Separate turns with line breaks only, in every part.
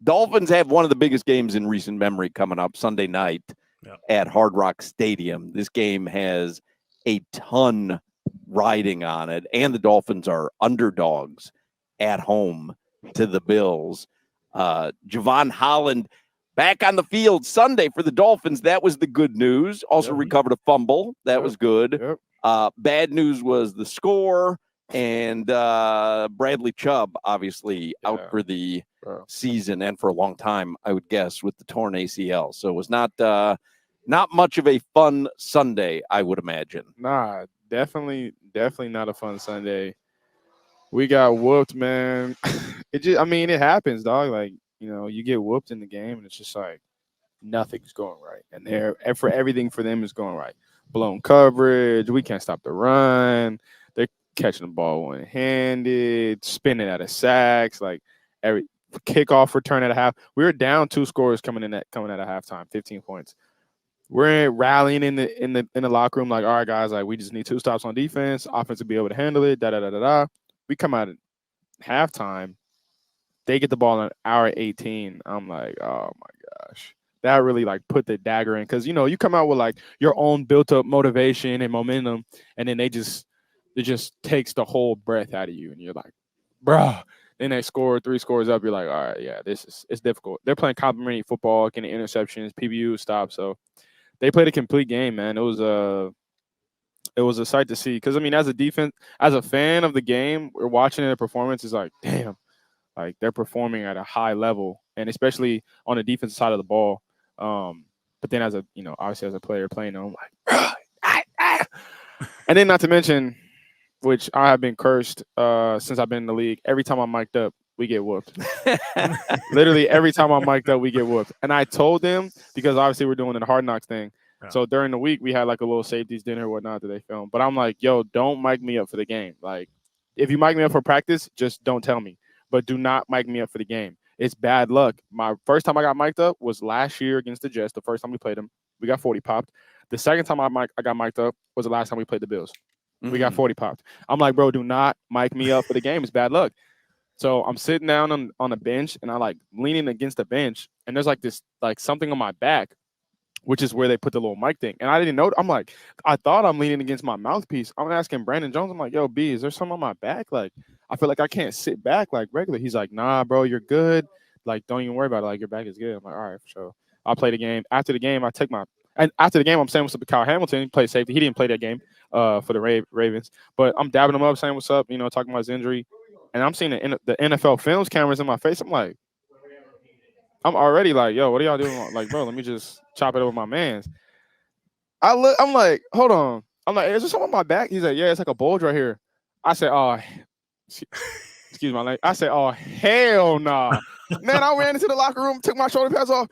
Dolphins have one of the biggest games in recent memory coming up Sunday night at Hard Rock Stadium. This game has a ton riding on it, and the Dolphins are underdogs at home to the Bills. Jevon Holland back on the field Sunday for the Dolphins. That was the good news. Also recovered a fumble. That was good. Bad news was the score. And Bradley Chubb, obviously, out for the season and for a long time, I would guess, with the torn ACL. So it was not much of a fun Sunday, I would imagine.
Nah, definitely not a fun Sunday. We got whooped, man. It happens, dog. Like, you get whooped in the game, and it's just like nothing's going right. And for everything for them is going right. Blown coverage. We can't stop the run. They're catching the ball one-handed, spinning out of sacks, like every kickoff return at a half. We were down 2 scores coming out of halftime, 15 points. We're rallying in the locker room, like, all right, guys, like we just need 2 stops on defense, offense to be able to handle it. We come out at halftime, they get the ball on hour 18. I'm like, oh my gosh. That really like put the dagger in, because you come out with like your own built-up motivation and momentum, and then it just takes the whole breath out of you, and you're like, bruh. Then they score 3 scores up. You're like, all right, yeah, it's difficult. They're playing complimentary football, getting interceptions, PBU stops. So they played a complete game, man. It was a sight to see, because as a fan of the game, we're watching their performance. Is like, damn, like they're performing at a high level, and especially on the defensive side of the ball. But then obviously as a player playing, I'm like, and then not to mention, which I have been cursed since I've been in the league. Every time I'm mic'd up, we get whooped. Literally every time I'm mic'd up, we get whooped. And I told them, because obviously we're doing the Hard Knocks thing. Yeah. So during the week, we had like a little safeties dinner or whatnot that they filmed. But I'm like, yo, don't mic me up for the game. Like, if you mic me up for practice, just don't tell me. But do not mic me up for the game. It's bad luck. My first time I got mic'd up was last year against the Jets. The first time we played them, we got 40 popped. The second time I got mic'd up was the last time we played the Bills. We got 40 popped. I'm like, bro, do not mic me up for the game. It's bad luck. So I'm sitting down on a bench, and I like leaning against the bench, and there's like this like something on my back, which is where they put the little mic thing. And I didn't know. I'm like, I thought I'm leaning against my mouthpiece. I'm asking Brandon Jones. I'm like, yo, B, is there something on my back? Like, I feel like I can't sit back like regular. He's like, nah, bro, you're good. Like, don't even worry about it. Like, your back is good. I'm like, all right, for sure. I'll play the game. After the game, after the game, I'm saying what's up to Kyle Hamilton. He played safety. He didn't play that game for the Ravens. But I'm dabbing him up, saying what's up, talking about his injury. And I'm seeing the NFL films cameras in my face. I'm like, I'm already like, yo, what are y'all doing? Like, bro, let me just chop it up with my mans. I'm like, hold on. I'm like, is there something on my back? He's like, yeah, it's like a bulge right here. I said, oh, excuse my language. I said, oh, hell nah. Man, I ran into the locker room, took my shoulder pads off.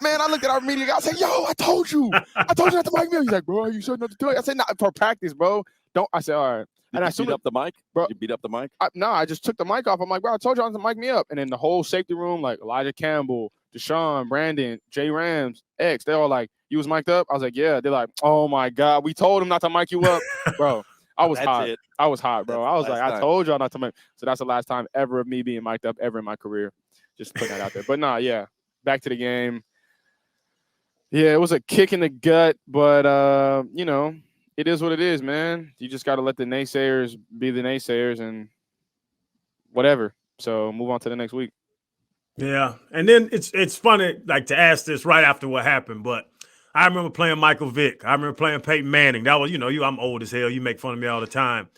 Man, I looked at our media guy. I said, yo, I told you not to mic me up. He's like, bro, you shouldn't have to do it. I said, not for practice, bro. Don't. I said, all right.
And I beat up the mic? Bro, you beat up the mic?
No, I just took the mic off. I'm like, bro, I told you not to mic me up. And then the whole safety room, like Elijah Campbell, Deshaun, Brandon, Jay Rams, X, they all like, you was mic'd up? I was like, yeah. They're like, oh my God, we told him not to mic you up. Bro, I was hot. I was hot, bro. I was like, I told y'all not to mic. So that's the last time ever of me being mic'd up ever in my career. Just putting that out there. But nah, yeah. Back to the game. Yeah, it was a kick in the gut, but it is what it is, man. You just got to let the naysayers be the naysayers and whatever. So move on to the next week.
Yeah, and then it's funny, like, to ask this right after what happened, but I remember playing Michael Vick. I remember playing Peyton Manning. That was, I'm old as hell. You make fun of me all the time.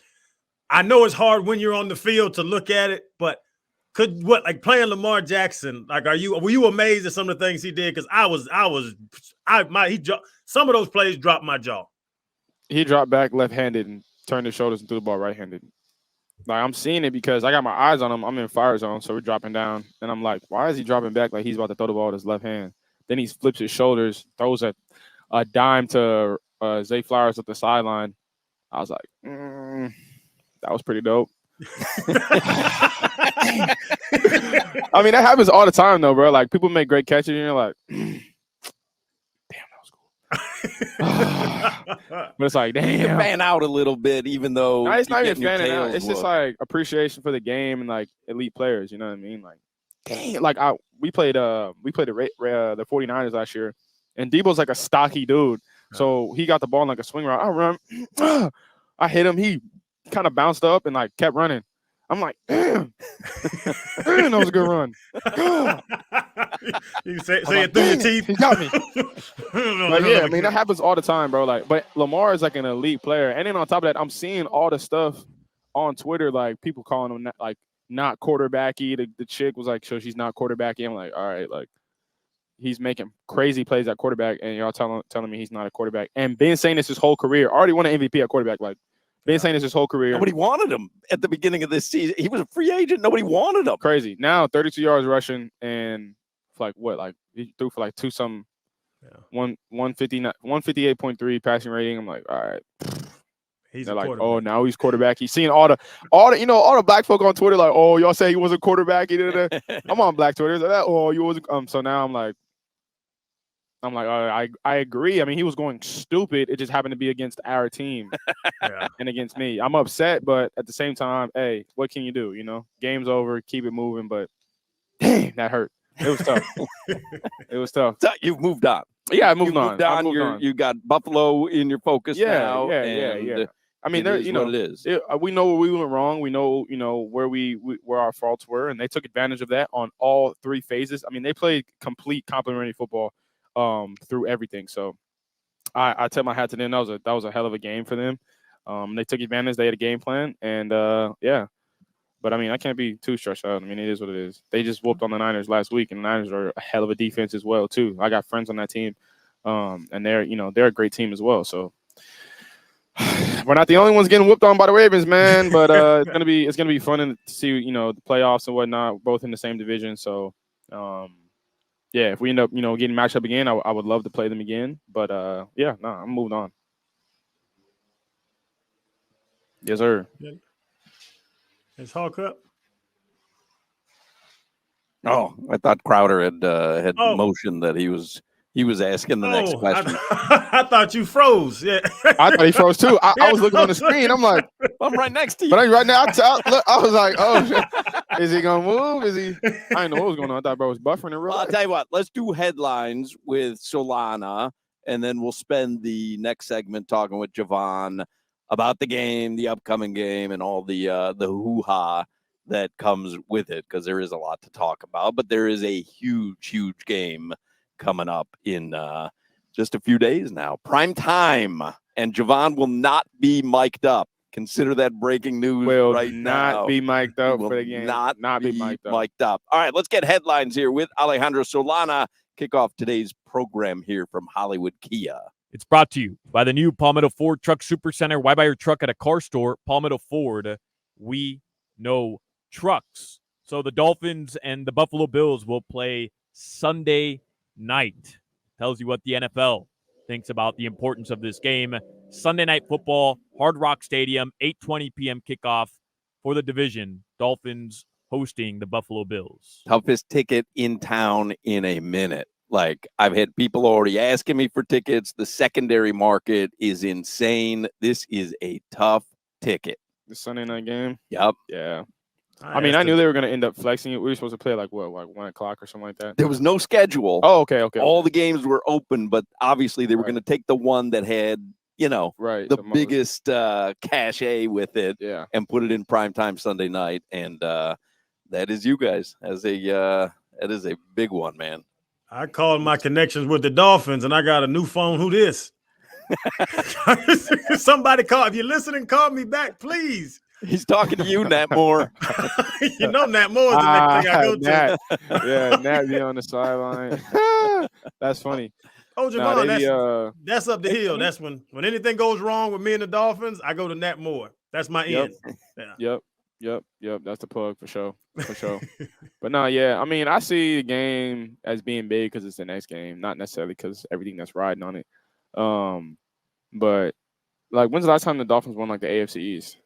I know it's hard when you're on the field to look at it, but playing Lamar Jackson, like, were you amazed at some of the things he did? Because some of those plays dropped my jaw.
He dropped back left-handed and turned his shoulders and threw the ball right-handed. Like, I'm seeing it because I got my eyes on him. I'm in fire zone, so we're dropping down. And I'm like, why is he dropping back like he's about to throw the ball with his left hand? Then he flips his shoulders, throws a dime to Zay Flowers at the sideline. I was like, that was pretty dope. I mean, that happens all the time, though, bro. Like, people make great catches, and you're like, damn, that was cool. But it's like, damn.
You can fan out a little bit, even though
it's not even fanning out. It's just like appreciation for the game and like elite players. You know what I mean? Like, dang, like we played the 49ers last year, and Debo's like a stocky dude. So he got the ball in like a swing route. I run, I hit him. He kind of bounced up and like kept running. I'm like, damn, that was a good run.
You say it through your teeth.
He got me. But yeah, I mean that happens all the time, bro. Like, but Lamar is like an elite player, and then on top of that, I'm seeing all the stuff on Twitter, like people calling him like not quarterbacky. The chick was like, so she's not quarterbacky. I'm like, all right, like he's making crazy plays at quarterback, and y'all telling me he's not a quarterback. And been saying this his whole career. Already won an MVP at quarterback. Like been saying this his whole career.
Nobody wanted him at the beginning of this season. He was a free agent. Nobody wanted him.
Crazy. Now 32 yards rushing and like what? Like he threw for like 158.3 passing rating. I'm like, all right. They're like, oh, now he's quarterback. He's seeing all the black folk on Twitter like, oh, y'all say he wasn't quarterback. I'm on black Twitter. Like, oh, you wasn't. So now I'm like, I agree. I mean, he was going stupid. It just happened to be against our team and against me. I'm upset, but at the same time, hey, what can you do? Game's over. Keep it moving. But dang, that hurt. It was tough. It was tough.
So you've moved on.
Yeah, I moved on.
You got Buffalo in your focus now.
Yeah. I mean,
what it is.
We know where we went wrong. We know, where where our faults were, and they took advantage of that on all three phases. I mean, they played complete complementary football through everything. So I tip my hat to them. That was a hell of a game for them. They took advantage. They had a game plan, and yeah. But I mean, I can't be too stressed out. I mean, it is what it is. They just whooped on the Niners last week, and the Niners are a hell of a defense as well too. I got friends on that team, and they're a great team as well. So we're not the only ones getting whooped on by the Ravens, man. But it's gonna be fun to see the playoffs and whatnot, both in the same division. So yeah, if we end up getting matched up again, I would love to play them again. But yeah, no, I'm moving on. Yes, sir.
Yeah. It's Hoch up.
Oh, I thought Crowder had motioned that he was asking the next question.
I
thought you froze. Yeah,
I thought he froze too. I was looking on the screen. I'm like,
I'm right next to you.
But right now, I was like, oh, shit. Is he gonna move? Is he? I didn't know what was going on. I thought bro was buffering in real life.
I'll tell you what. Let's do headlines with Solana, and then we'll spend the next segment talking with Jevon about the game, the upcoming game, and all the hoo-ha that comes with it, because there is a lot to talk about. But there is a huge game coming up in just a few days now. Prime time, and Jevon will not be mic'd up. Consider that breaking news right now.
Not be mic'd up for the game. Not be mic'd
up. All right, let's get headlines here with Alejandro Solana. Kick off today's program here from Hollywood Kia.
It's brought to you by the new Palmetto Ford Truck Supercenter. Why buy your truck at a car store? Palmetto Ford, we know trucks. So the Dolphins and the Buffalo Bills will play Sunday night. Tells you what the NFL thinks about the importance of this game. Sunday night football, Hard Rock Stadium, 8:20 p.m. kickoff for the division. Dolphins hosting the Buffalo Bills.
Toughest ticket in town in a minute. Like, I've had people already asking me for tickets. The secondary market is insane. This is a tough ticket.
The Sunday night game?
Yep.
Yeah. I mean, I knew they were going to end up flexing it. We were supposed to play like 1 o'clock or something like that.
There was no schedule.
Oh, okay.
All the games were open, but obviously they were going to take the one that had, the biggest cachet with it, and put it in primetime Sunday night. And that is you guys. That is a big one, man.
I called my connections with the Dolphins, and I got a new phone. Who this? Somebody call. If you're listening, call me back, please.
He's talking to you, Nat Moore.
Nat Moore is the next thing I go to.
Yeah, Nat be on the sideline. That's funny.
Oh, Jevon, that's up the hill. That's when anything goes wrong with me and the Dolphins, I go to Nat Moore. That's my end.
Yep. That's the plug for sure. But no, yeah. I mean, I see the game as being big because it's the next game, not necessarily because everything that's riding on it. But like, when's the last time the Dolphins won like the AFC East?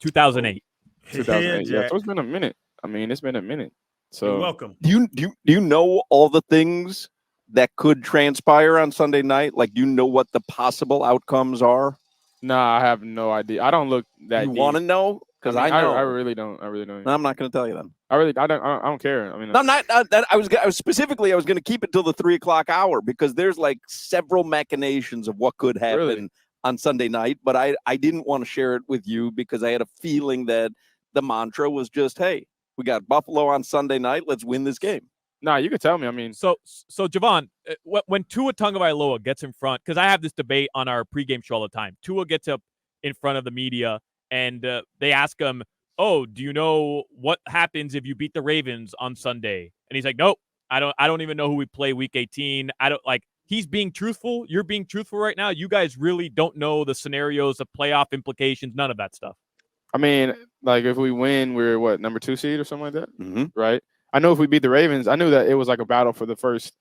2008.
2008. Yeah. So it's been a minute. I mean, it's been a minute. So
you're welcome.
Do you know all the things that could transpire on Sunday night? Like, do you know what the possible outcomes are?
Nah, I have no idea. I don't look that.
You want to know? Because I know.
I really don't.
I'm not going to tell you then.
I don't care. I mean,
No, not that. I was going to keep it till the 3 o'clock hour because there's like several machinations of what could happen on Sunday night. But I didn't want to share it with you because I had a feeling that the mantra was just, hey, we got Buffalo on Sunday night. Let's win this game.
Nah, you could tell me. I mean,
so Jevon, when Tua Tagovailoa gets in front, because I have this debate on our pregame show all the time. Tua gets up in front of the media and they ask him, "Oh, do you know what happens if you beat the Ravens on Sunday?" And he's like, "Nope, I don't even know who we play week 18. I don't like." He's being truthful. You're being truthful right now. You guys really don't know the scenarios, the playoff implications, none of that stuff.
I mean, like if we win, we're what, number 2 seed or something like that,
right?
I know if we beat the Ravens, I knew that it was like a battle for the first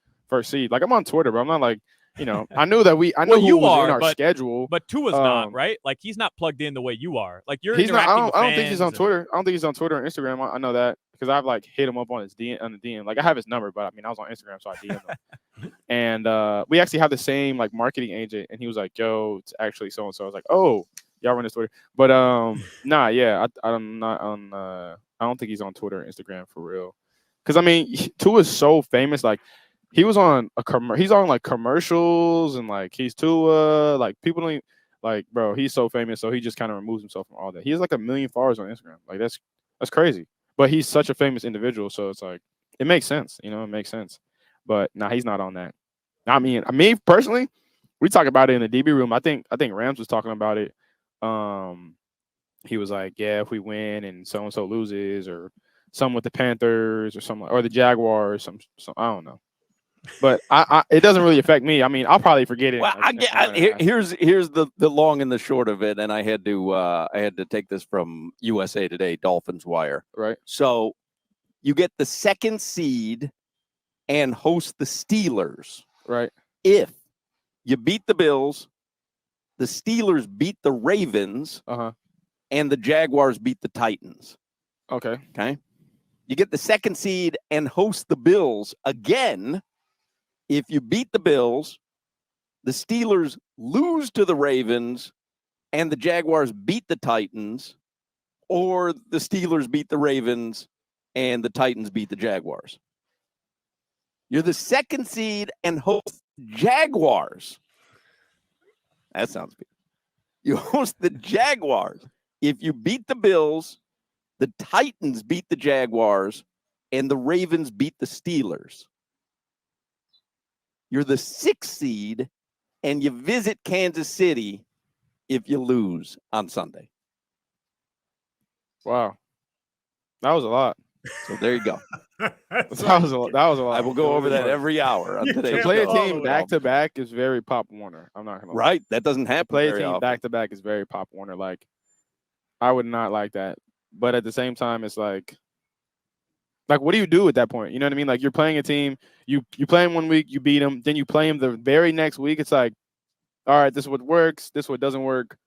seed. Like I'm on Twitter, but I'm not like, I knew that I know who was in our schedule.
But Tua's not, right? Like he's not plugged in the way you are. Like you're
he's not. I don't think he's on
and...
Twitter. I don't think he's on Twitter or Instagram. I know that because I've like hit him up on his DM, on the DM. Like I have his number, but I mean I was on Instagram, so I DM'd him. And we actually have the same like marketing agent, and he was like, "Yo, it's actually so and so." I was like, "Oh, y'all run this Twitter," but nah, yeah, I'm not on. I don't think he's on Twitter or Instagram for real. Because I mean, Tua's so famous. Like he was on he's on like commercials and like he's Tua. Like people don't even, like, bro. He's so famous, so he just kind of removes himself from all that. He has like 1 million followers on Instagram. Like that's crazy. But he's such a famous individual, so it's like it makes sense. It makes sense. But nah, he's not on that. I mean, personally, we talk about it in the DB room. I think Rams was talking about it. He was like, yeah, if we win and so loses, or some with the Panthers or something, or the Jaguars, some I don't know. But it doesn't really affect me. I mean, I'll probably forget it.
Well, here's the long and the short of it, and I had to take this from USA Today, Dolphins Wire.
Right.
So you get the 2nd seed and host the Steelers.
Right.
If you beat the Bills, the Steelers beat the Ravens, and the Jaguars beat the Titans.
Okay.
You get the 2nd seed and host the Bills again. If you beat the Bills, the Steelers lose to the Ravens, and the Jaguars beat the Titans, or the Steelers beat the Ravens, and the Titans beat the Jaguars. You're the 2nd seed and host Jaguars. That sounds good. You host the Jaguars. If you beat the Bills, the Titans beat the Jaguars, and the Ravens beat the Steelers. You're the 6th seed, and you visit Kansas City if you lose on Sunday.
Wow. That was a lot.
So there you go.
that was a lot.
I will go over that every hour on today's
To play a
show.
team back-to-back is very Pop Warner. I'm not going to lie.
Right. That doesn't happen
Play a
very
team
often.
back-to-back is very Pop Warner. Like, I would not like that. But at the same time, it's like, what do you do at that point? You know what I mean? Like, you're playing a team, you play them 1 week, you beat them, then you play them the very next week. It's like, all right, this is what works, this is what doesn't work.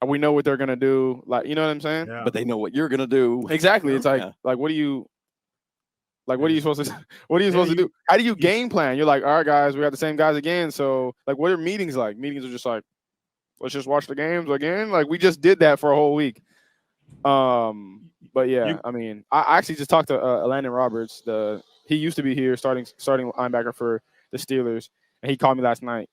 We know what they're gonna do. Like, you know what I'm saying?
Yeah. But they know what you're gonna do.
Exactly. It's like, what are you supposed to do? How do you game plan? You're like, all right, guys, we got the same guys again. So, like, what are meetings like? Meetings are just like, let's just watch the games again. Like, we just did that for a whole week. But yeah, I mean, I actually just talked to Landon Roberts. He used to be here, starting linebacker for the Steelers, and he called me last night.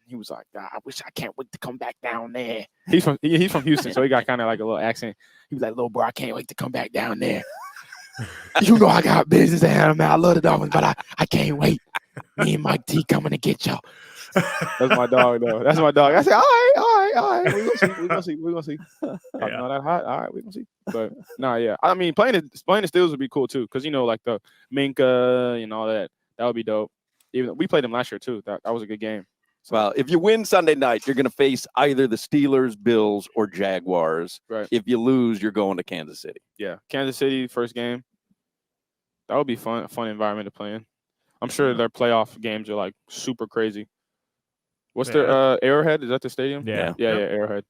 He was like, I can't wait to come back down there. He's from Houston, so he got kind of like a little accent. He was like, little bro, I can't wait to come back down there. You know I got business to handle, man. I love the Dolphins, but I can't wait. Me and Mike T coming to get y'all. That's my dog, though. That's my dog. I said, all right. We're gonna see. I'm not that hot. All right, we're gonna see. But yeah. I mean, playing the Steelers would be cool too, because like the Minka and all that. That would be dope. Even we played them last year too. That was a good game. So,
well, if you win Sunday night, you're gonna face either the Steelers, Bills, or Jaguars.
Right.
If you lose, you're going to Kansas City.
Yeah, Kansas City first game. That would be fun. A fun environment to play in. I'm sure their playoff games are like super crazy. What's their Arrowhead? Is that the stadium?
Yeah.
Arrowhead.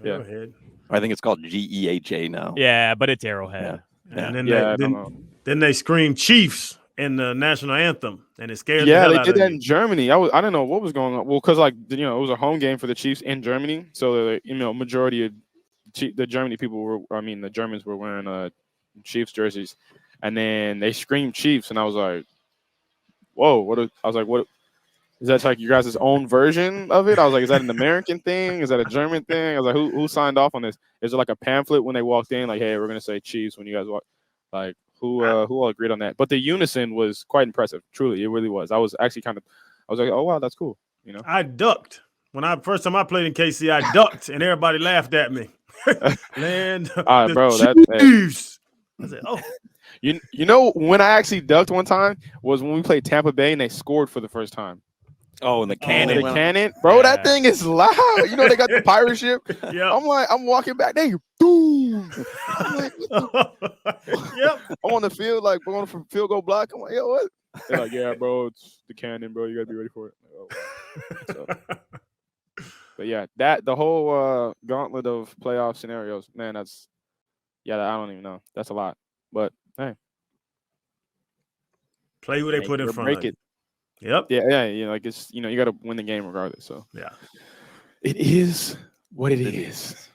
Yeah.
Arrowhead.
I think it's called GEHA now.
Yeah, but it's Arrowhead.
Yeah. And then they scream Chiefs in the national anthem, and it scared the hell out of
they did that
me.
in Germany. I don't know what was going on. Well, because it was a home game for the Chiefs in Germany, so majority of the Germany people the Germans were wearing Chiefs jerseys, and then they screamed Chiefs, and I was like, "Whoa!" I was like, "What is that? Like you guys' own version of it?" I was like, "Is that an American thing? Is that a German thing?" I was like, "Who signed off on this? Is there like a pamphlet when they walked in, like, hey, we're gonna say Chiefs when you guys walk?" Like, who all agreed on that? But the unison was quite impressive. Truly, it really was. I was actually I was like, "Oh wow, that's cool." You know,
I ducked when first time I played in KC. I ducked, and everybody laughed at me. Land the
bro,
Chiefs. I said, "Oh,
you know when I actually ducked one time was when we played Tampa Bay and they scored for the first time.
Oh, and the cannon.
The
went
cannon, bro,
Yeah.
that thing is loud. You know they got the pirate ship.
yeah,
I'm walking back, they boom. I'm like,
yep."
I'm on the field, like going for field goal block. I'm like, yo, what? They're like, yeah, bro, it's the cannon, bro. You gotta be ready for it. Like, oh, wow. But yeah, the whole gauntlet of playoff scenarios, man, I don't even know. That's a lot. But hey,
Play who they put in front of you. Yep.
Yeah, you know, like it's you got to win the game regardless. So
yeah,
it is what it is.